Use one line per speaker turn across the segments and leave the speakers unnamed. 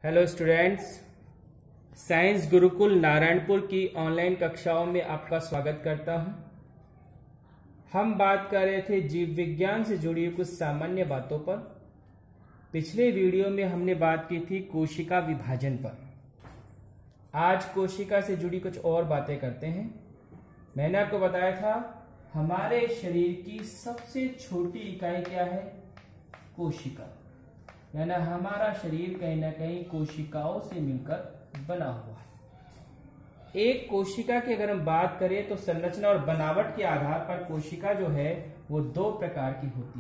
Hello students, science Gurukul Narayanpur की online कक्षाओं में आपका स्वागत करता हूं। हम बात कर रहे थे जीव विज्ञान से जुड़ी कुछ सामान्य बातों पर। पिछले वीडियो में हमने बात की थी कोशिका विभाजन पर। आज कोशिका से जुड़ी कुछ और बातें करते हैं। मैंने आपको बताया था हमारे शरीर की सबसे छोटी इकाई क्या है? कोशिका। यानी हमारा शरीर कहीं ना कहीं कोशिकाओं से मिलकर बना हुआ है। एक कोशिका की अगर हम बात करें तो संरचना और बनावट के आधार पर कोशिका जो है वो दो प्रकार की होती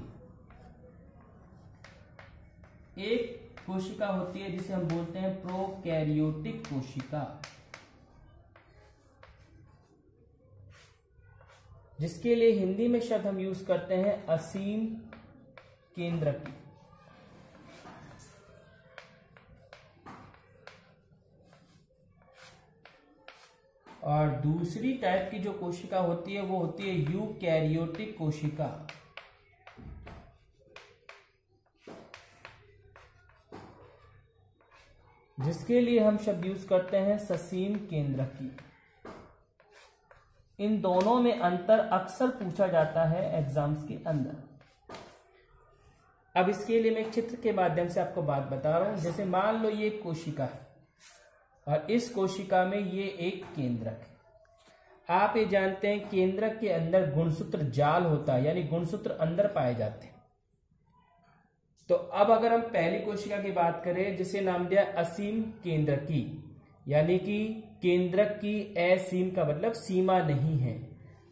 है। एक कोशिका होती है जिसे हम बोलते हैं प्रोकैरियोटिक कोशिका, जिसके लिए हिंदी में शब्द हम यूज करते हैं असीम केंद्रकी। और दूसरी टाइप की जो कोशिका होती है वो होती है यूकैरियोटिक कोशिका। जिसके लिए हम शब्द यूज करते हैं ससीम केंद्रकी। इन दोनों में अंतर अक्सर पूछा जाता है एग्जाम्स के अंदर। अब इसके लिए मैं एक चित्र के माध्यम से आपको बात बता रहा हूं। जैसे मान लो ये एक कोशिका है और इस कोशिका में ये एक केंद्रक है। आप ये जानते हैं केंद्रक के अंदर गुणसूत्र जाल होता है, यानी गुणसूत्र अंदर पाए जाते हैं। तो अब अगर हम पहली कोशिका की बात करें जिसे नाम दिया असीम केंद्रकी, यानी कि केंद्रक की असीम का मतलब सीमा नहीं है।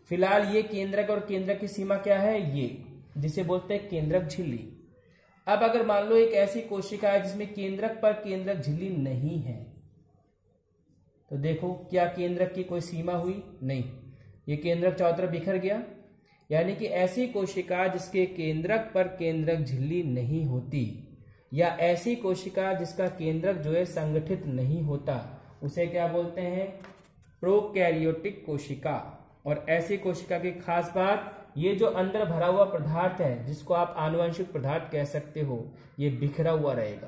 फिलहाल ये केंद्रक और केंद्रक की सीमा क्या है? ये जिसे बोलते हैं केंद्रक झिल्ली। अब अगर मान लो एक ऐसी कोशिका है जिसमें केंद्रक पर केंद्रक झिल्ली नहीं है, तो देखो क्या केंद्रक की कोई सीमा हुई? नहीं, ये केंद्रक चारों तरफ बिखर गया। यानी कि ऐसी कोशिका जिसके केंद्रक पर केंद्रक झिल्ली नहीं होती, या ऐसी कोशिका जिसका केंद्रक जो है संगठित नहीं होता, उसे क्या बोलते हैं? प्रोकैरियोटिक कोशिका। और ऐसी कोशिका की खास बात, ये जो अंदर भरा हुआ पदार्थ है जिसको आप आनुवंशिक पदार्थ कह सकते हो, ये बिखरा हुआ रहेगा।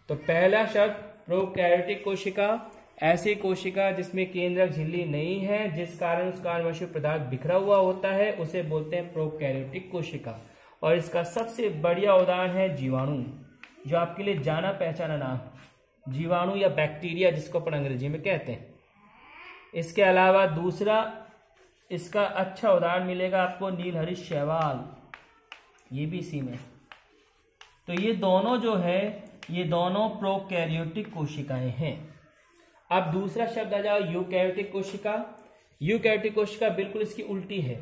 तो पहला शब्द प्रोकैरियोटिक कोशिका, ऐसी कोशिका जिसमें केंद्रक झिल्ली नहीं है, जिस कारण उसका आनुवंशिक पदार्थ बिखरा हुआ होता है, उसे बोलते हैं प्रोकैरियोटिक कोशिका। और इसका सबसे बढ़िया उदाहरण है जीवाणु, जो आपके लिए जाना पहचाना नाम, जीवाणु या बैक्टीरिया जिसको अपन अंग्रेजी में कहते हैं। इसके अलावा दूसरा इसका अच्छा उदाहरण मिलेगा आपको नीलहरित शैवाल, ये भी इसी में। तो ये दोनों जो है ये दोनों प्रोकैरियोटिक कोशिकाएं हैं। अब दूसरा शब्द आ जाओ यूकैरियोटिक कोशिका। यूकैरियोटिक कोशिका बिल्कुल इसकी उल्टी है,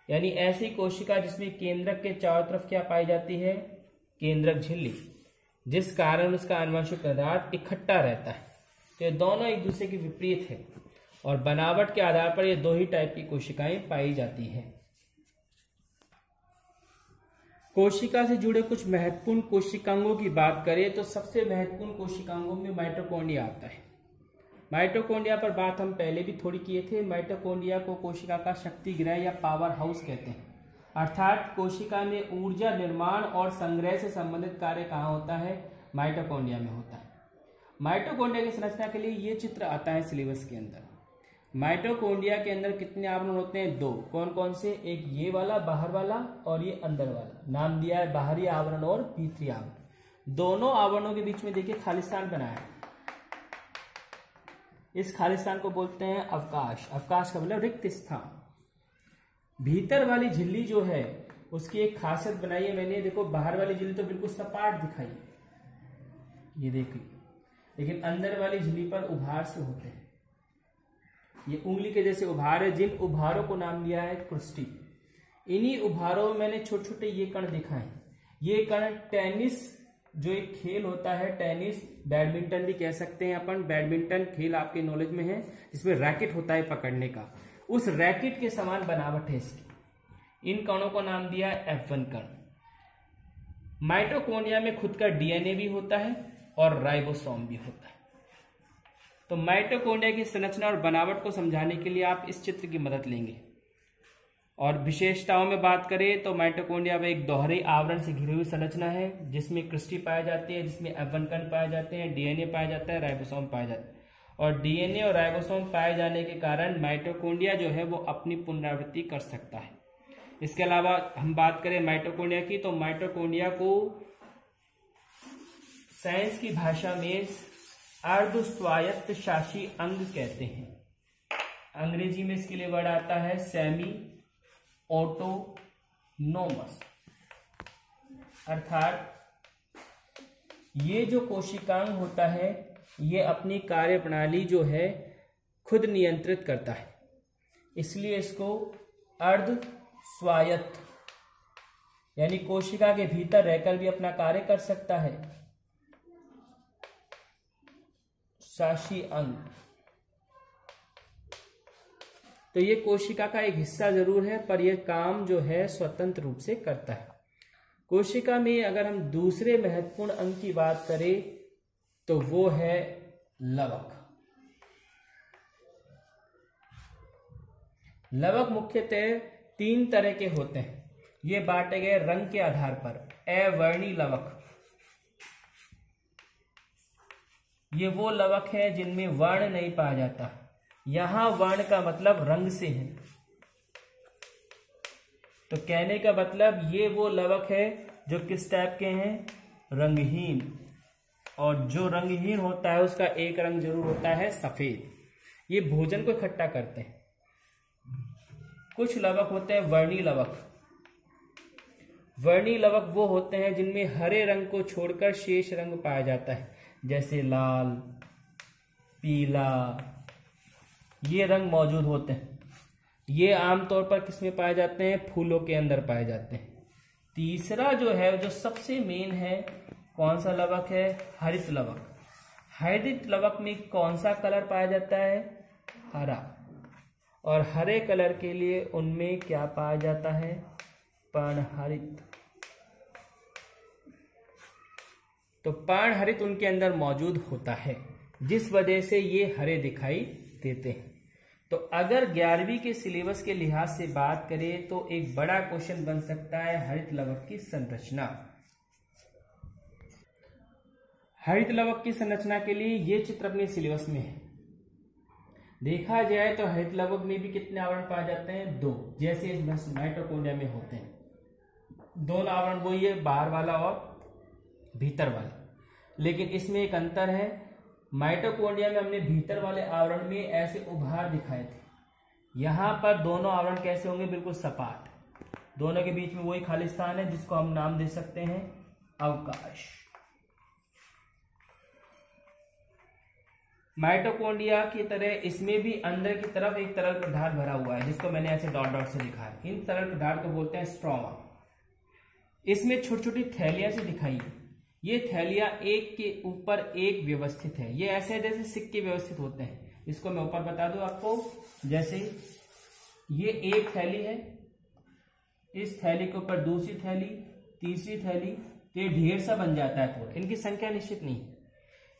यानी ऐसी कोशिका जिसमें केंद्रक के चारों तरफ क्या पाई जाती है? केंद्रक झिल्ली, जिस कारण उसका आनुवंशिक पदार्थ इकट्ठा रहता है। तो ये दोनों एक दूसरे के विपरीत है और बनावट के आधार पर ये दो ही टाइप की कोशिकाएं पाई जाती है। कोशिका से जुड़े कुछ महत्वपूर्ण कोशिकांगों की बात करें तो सबसे महत्वपूर्ण कोशिकांगों में माइटोकॉन्ड्रिया आता है। माइटोकॉन्ड्रिया पर बात हम पहले भी थोड़ी किए थे। माइटोकॉन्ड्रिया को कोशिका का शक्ति गृह या पावर हाउस कहते हैं। अर्थात कोशिका में ऊर्जा निर्माण और संग्रह से संबंधित कार्य कहाँ होता है? माइटोकॉन्ड्रिया में होता है। माइटोकॉन्ड्रिया की संरचना के लिए ये चित्र आता है सिलेबस के अंदर। माइटोकॉन्ड्रिया के अंदर कितने आवरण होते हैं? दो। कौन कौन से? एक ये वाला बाहर वाला और ये अंदर वाला। नाम दिया है बाहरी आवरण और भीतरी आवरण। दोनों आवरणों के बीच में देखिए खालिस्तान बनाया है। इस खालिस्तान को बोलते हैं अवकाश। अवकाश का मतलब रिक्त स्थान। भीतर वाली झिल्ली जो है उसकी एक खासियत बनाई है मैंने। देखो बाहर वाली झिल्ली तो बिल्कुल सपाट दिखाई, ये देखिए, लेकिन अंदर वाली झिल्ली पर उभार से होते हैं। ये उंगली के जैसे उभार है, जिन उभारों को नाम दिया है क्रुस्टी। इन्हीं उभारों में मैंने छोटे छोटे ये कण दिखाए। ये कण टेनिस जो एक खेल होता है, टेनिस, बैडमिंटन भी कह सकते हैं अपन। बैडमिंटन खेल आपके नॉलेज में है, जिसमें रैकेट होता है पकड़ने का। उस रैकेट के समान बनावट है इसकी। इन कणों को नाम दिया है F1 कण। माइटोकॉन्ड्रिया में खुद का डीएनए भी होता है और राइबोसोम भी होता है। तो माइटोकॉन्ड्रिया की संरचना और बनावट को समझाने के लिए आप इस चित्र की मदद लेंगे। और विशेषताओं में बात करें तो माइटोकॉन्ड्रिया में एक दोहरे आवरण से घिरी हुई संरचना है, जिसमें क्रिस्टी पाई जाती है, जिसमें F1 कण पाए जाते हैं, डीएनए पाया जाता है, राइबोसोम पाए जाते हैं। और डीएनए और राइबोसोम पाए जाने के कारण माइटोकॉन्ड्रिया जो है वो अपनी पुनरावृत्ति कर सकता है। इसके अलावा हम बात करें माइटोकॉन्ड्रिया की, तो माइटोकॉन्ड्रिया को साइंस की भाषा में अर्ध स्वायत्त शासी अंग कहते हैं। अंग्रेजी में इसके लिए वर्ड आता है सेमी ऑटोनोमस, अर्थात ये जो कोशिकांग होता है ये अपनी कार्य प्रणाली जो है खुद नियंत्रित करता है, इसलिए इसको अर्ध स्वायत्त यानी कोशिका के भीतर रहकर भी अपना कार्य कर सकता है शासी अंग। तो ये कोशिका का एक हिस्सा जरूर है, पर यह काम जो है स्वतंत्र रूप से करता है। कोशिका में अगर हम दूसरे महत्वपूर्ण अंग की बात करें तो वो है लवक। लवक मुख्यतः 3 तरह के होते हैं, ये बांटे गए रंग के आधार पर। अवर्णी लवक, ये वो लवक है जिनमें वर्ण नहीं पाया जाता। यहां वर्ण का मतलब रंग से है, तो कहने का मतलब ये वो लवक है जो किस टाइप के हैं, रंगहीन। और जो रंगहीन होता है उसका एक रंग जरूर होता है सफेद। ये भोजन को इकट्ठा करते हैं। कुछ लवक होते हैं वर्णी लवक। वर्णी लवक वो होते हैं जिनमें हरे रंग को छोड़कर शेष रंग पाया जाता है, जैसे लाल, पीला, ये रंग मौजूद होते हैं। ये आमतौर पर किसमें पाए जाते हैं, फूलों के अंदर पाए जाते हैं। तीसरा जो है, जो सबसे मेन है, कौन सा लवक है, हरित लवक। हरित लवक में कौन सा कलर पाया जाता है, हरा। और हरे कलर के लिए उनमें क्या पाया जाता है, पर्णहरित। तो पर्णहरित उनके अंदर मौजूद होता है, जिस वजह से ये हरे दिखाई देते हैं। तो अगर 11वीं के सिलेबस के लिहाज से बात करें तो एक बड़ा क्वेश्चन बन सकता है हरित लवक की संरचना। हरित लवक की संरचना के लिए ये चित्र अपने सिलेबस में है। देखा जाए तो हरित लवक में भी कितने आवरण पाए जाते हैं, 2, जैसे इस माइटोकॉन्ड्रिया में होते हैं। दोनों आवरण वही है, बाहर वाला और भीतर वाला। लेकिन इसमें एक अंतर है, माइटोकॉन्ड्रिया में हमने भीतर वाले आवरण में ऐसे उभार दिखाए थे। यहां पर दोनों आवरण कैसे होंगे, बिल्कुल सपाट। दोनों के बीच में वही खाली स्थान है जिसको हम नाम दे सकते हैं अवकाश। माइटोकॉन्ड्रिया की तरह इसमें भी अंदर की तरफ एक तरल पदार्थ भरा हुआ है, जिसको मैंने ऐसे डॉट डॉट से लिखा है। इन तरल पदार्थ को बोलते हैं स्ट्रोमा। इसमें छोटी छोटी थैलियां सी दिखाई है। ये थैलियां एक के ऊपर एक व्यवस्थित है। ये ऐसे जैसे सिक्के व्यवस्थित होते हैं। इसको मैं ऊपर बता दूं आपको, जैसे ये एक थैली है, इस थैली के ऊपर दूसरी थैली, तीसरी थैली, तो ये ढेर सा बन जाता है पूरा। इनकी संख्या निश्चित नहीं है।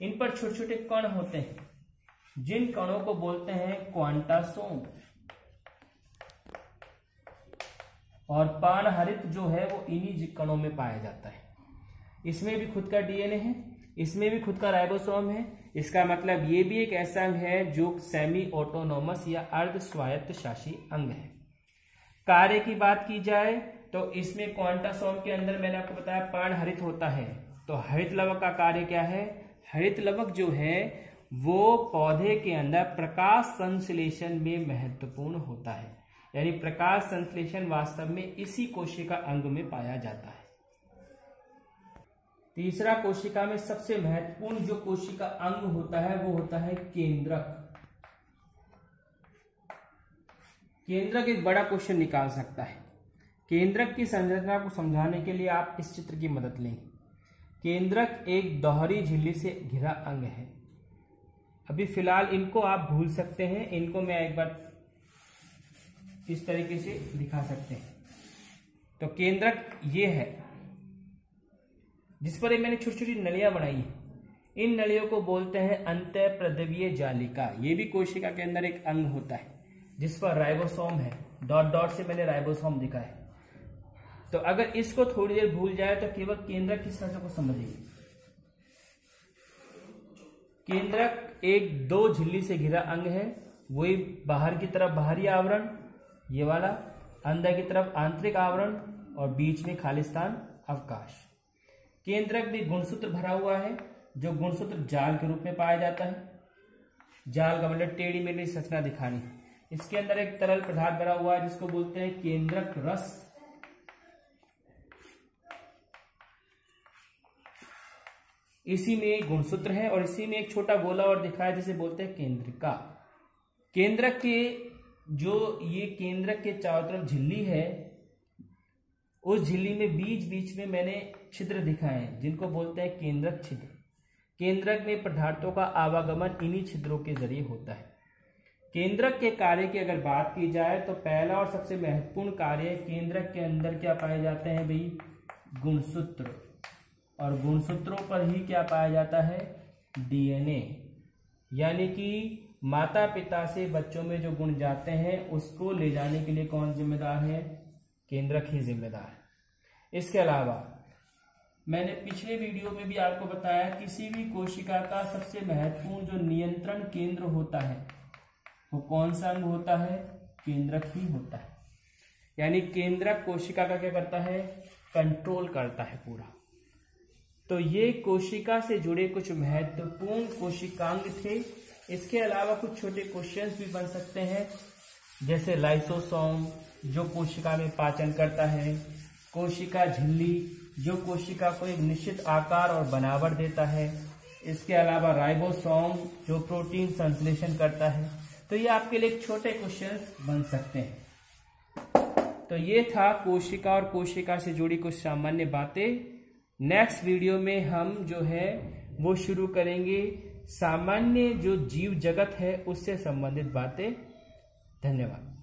इन पर छोटे छोटे कण होते हैं, जिन कणों को बोलते हैं क्वांटासोम। और पर्णहरित जो है वो इन्हीं कणों में पाया जाता है। इसमें भी खुद का डीएनए है, इसमें भी खुद का राइबोसोम है। इसका मतलब ये भी एक ऐसा अंग है जो सेमी ऑटोनोमस या अर्ध स्वायत्त शासी अंग है। कार्य की बात की जाए तो इसमें क्वांटासोम के अंदर मैंने आपको बताया पर्णहरित होता है। तो हरित लवक का कार्य क्या है, हरित लवक जो है वो पौधे के अंदर प्रकाश संश्लेषण में महत्वपूर्ण होता है। यानी प्रकाश संश्लेषण वास्तव में इसी कोशिका अंग में पाया जाता है। तीसरा, कोशिका में सबसे महत्वपूर्ण जो कोशिका अंग होता है वो होता है केंद्रक। केंद्रक एक बड़ा क्वेश्चन निकाल सकता है। केंद्रक की संरचना को समझाने के लिए आप इस चित्र की मदद लें। केंद्रक एक दोहरी झिल्ली से घिरा अंग है। अभी फिलहाल इनको आप भूल सकते हैं, इनको मैं एक बार इस तरीके से दिखा सकते हैं। तो केंद्रक ये है जिस पर मैंने छोटी छोटी नलियां बनाई हैं। इन नलियों को बोलते हैं अंतःप्रद्रव्य जालिका। ये भी कोशिका के अंदर एक अंग होता है जिस पर राइबोसोम है, डॉट डॉट से मैंने राइबोसोम दिखा है। तो अगर इसको थोड़ी देर भूल जाए तो केवल केंद्रक की संरचना को समझिए। केंद्रक एक 2 झिल्ली से घिरा अंग है, वही बाहर की तरफ बाहरी आवरण ये वाला, अंदर की तरफ आंतरिक आवरण और बीच में खाली स्थान अवकाश। केंद्रक भी गुणसूत्र भरा हुआ है, जो गुणसूत्र जाल के रूप में पाया जाता है। जाल का मतलब टेढ़ी मेढ़ी संरचना दिखानी। इसके अंदर एक तरल पदार्थ भरा हुआ है जिसको बोलते हैं केंद्रक रस। इसी में गुणसूत्र है और इसी में एक छोटा गोला और दिखा है जिसे बोलते हैं केंद्रिका। केंद्रक के जो ये केंद्रक के चारों तरफ झिल्ली है, उस झिल्ली में बीच बीच में मैंने छिद्र दिखाए हैं जिनको बोलते हैं केंद्रक छिद्र। केंद्रक में पदार्थों का आवागमन इन्हीं छिद्रों के जरिए होता है। केंद्रक के कार्य की अगर बात की जाए तो पहला और सबसे महत्वपूर्ण कार्य केंद्रक के अंदर क्या पाए जाते हैं भाई, गुणसूत्र। और गुणसूत्रों पर ही क्या पाया जाता है, डीएनए। यानी कि माता पिता से बच्चों में जो गुण जाते हैं उसको ले जाने के लिए कौन जिम्मेदार है, केंद्रक ही जिम्मेदार है। इसके अलावा मैंने पिछले वीडियो में भी आपको बताया, किसी भी कोशिका का सबसे महत्वपूर्ण जो नियंत्रण केंद्र होता है वो कौन सा अंग होता है, केंद्रक ही होता है। यानी केंद्रक कोशिका का क्या करता है, कंट्रोल करता है पूरा। तो ये कोशिका से जुड़े कुछ महत्वपूर्ण कोशिकांग थे। इसके अलावा कुछ छोटे क्वेश्चंस भी बन सकते हैं, जैसे लाइसोसोम जो कोशिका में पाचन करता है, कोशिका झिल्ली जो कोशिका को एक निश्चित आकार और बनावट देता है, इसके अलावा राइबोसोम जो प्रोटीन संश्लेषण करता है। तो ये आपके लिए छोटे क्वेश्चंस बन सकते हैं। तो ये था कोशिका और कोशिका से जुड़ी कुछ सामान्य बातें। नेक्स्ट वीडियो में हम जो है वो शुरू करेंगे सामान्य जो जीव जगत है उससे संबंधित बातें। धन्यवाद।